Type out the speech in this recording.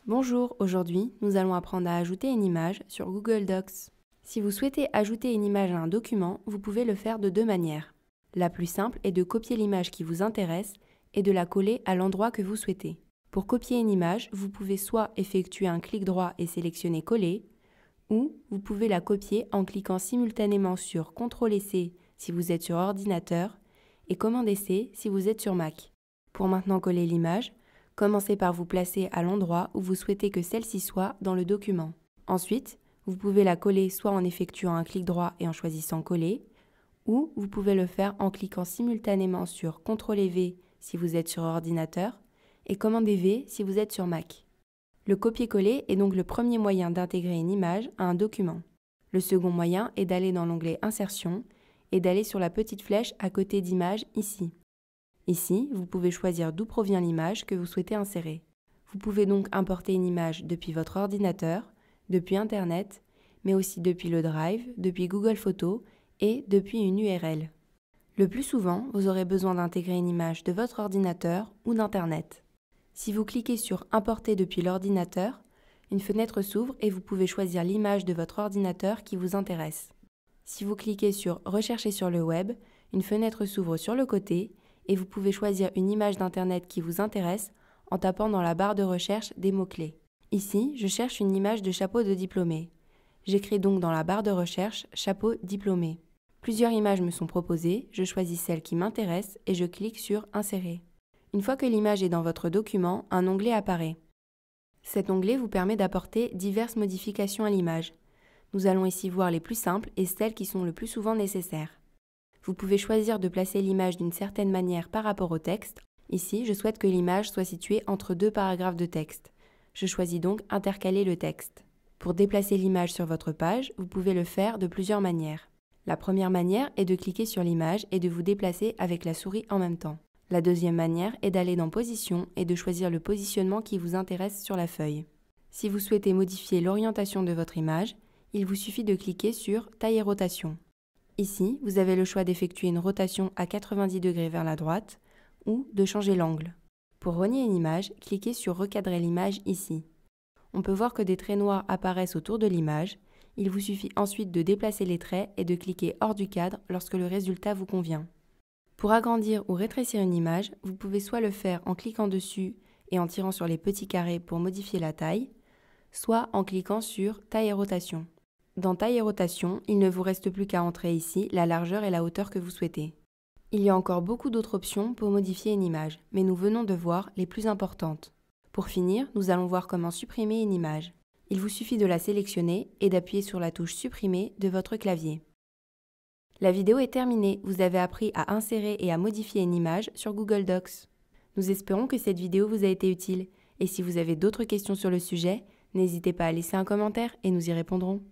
Bonjour, aujourd'hui, nous allons apprendre à ajouter une image sur Google Docs. Si vous souhaitez ajouter une image à un document, vous pouvez le faire de deux manières. La plus simple est de copier l'image qui vous intéresse et de la coller à l'endroit que vous souhaitez. Pour copier une image, vous pouvez soit effectuer un clic droit et sélectionner Coller, ou vous pouvez la copier en cliquant simultanément sur CTRL+C si vous êtes sur ordinateur et Command+C si vous êtes sur Mac. Pour maintenant coller l'image, commencez par vous placer à l'endroit où vous souhaitez que celle-ci soit dans le document. Ensuite, vous pouvez la coller soit en effectuant un clic droit et en choisissant Coller, ou vous pouvez le faire en cliquant simultanément sur CTRL+V si vous êtes sur ordinateur et Command+V si vous êtes sur Mac. Le copier-coller est donc le premier moyen d'intégrer une image à un document. Le second moyen est d'aller dans l'onglet Insertion et d'aller sur la petite flèche à côté d'Image ici. Ici, vous pouvez choisir d'où provient l'image que vous souhaitez insérer. Vous pouvez donc importer une image depuis votre ordinateur, depuis Internet, mais aussi depuis le Drive, depuis Google Photos et depuis une URL. Le plus souvent, vous aurez besoin d'intégrer une image de votre ordinateur ou d'Internet. Si vous cliquez sur « Importer depuis l'ordinateur », une fenêtre s'ouvre et vous pouvez choisir l'image de votre ordinateur qui vous intéresse. Si vous cliquez sur « Rechercher sur le web », une fenêtre s'ouvre sur le côté et vous pouvez choisir une image d'Internet qui vous intéresse en tapant dans la barre de recherche des mots-clés. Ici, je cherche une image de chapeau de diplômé. J'écris donc dans la barre de recherche « Chapeau diplômé ». Plusieurs images me sont proposées, je choisis celle qui m'intéresse et je clique sur « Insérer ». Une fois que l'image est dans votre document, un onglet apparaît. Cet onglet vous permet d'apporter diverses modifications à l'image. Nous allons ici voir les plus simples et celles qui sont le plus souvent nécessaires. Vous pouvez choisir de placer l'image d'une certaine manière par rapport au texte. Ici, je souhaite que l'image soit située entre deux paragraphes de texte. Je choisis donc « Intercaler le texte ». Pour déplacer l'image sur votre page, vous pouvez le faire de plusieurs manières. La première manière est de cliquer sur l'image et de vous déplacer avec la souris en même temps. La deuxième manière est d'aller dans Position et de choisir le positionnement qui vous intéresse sur la feuille. Si vous souhaitez modifier l'orientation de votre image, il vous suffit de cliquer sur Taille et rotation. Ici, vous avez le choix d'effectuer une rotation à 90 degrés vers la droite ou de changer l'angle. Pour renier une image, cliquez sur Recadrer l'image ici. On peut voir que des traits noirs apparaissent autour de l'image. Il vous suffit ensuite de déplacer les traits et de cliquer hors du cadre lorsque le résultat vous convient. Pour agrandir ou rétrécir une image, vous pouvez soit le faire en cliquant dessus et en tirant sur les petits carrés pour modifier la taille, soit en cliquant sur Taille et rotation. Dans Taille et rotation, il ne vous reste plus qu'à entrer ici la largeur et la hauteur que vous souhaitez. Il y a encore beaucoup d'autres options pour modifier une image, mais nous venons de voir les plus importantes. Pour finir, nous allons voir comment supprimer une image. Il vous suffit de la sélectionner et d'appuyer sur la touche Supprimer de votre clavier. La vidéo est terminée, vous avez appris à insérer et à modifier une image sur Google Docs. Nous espérons que cette vidéo vous a été utile et si vous avez d'autres questions sur le sujet, n'hésitez pas à laisser un commentaire et nous y répondrons.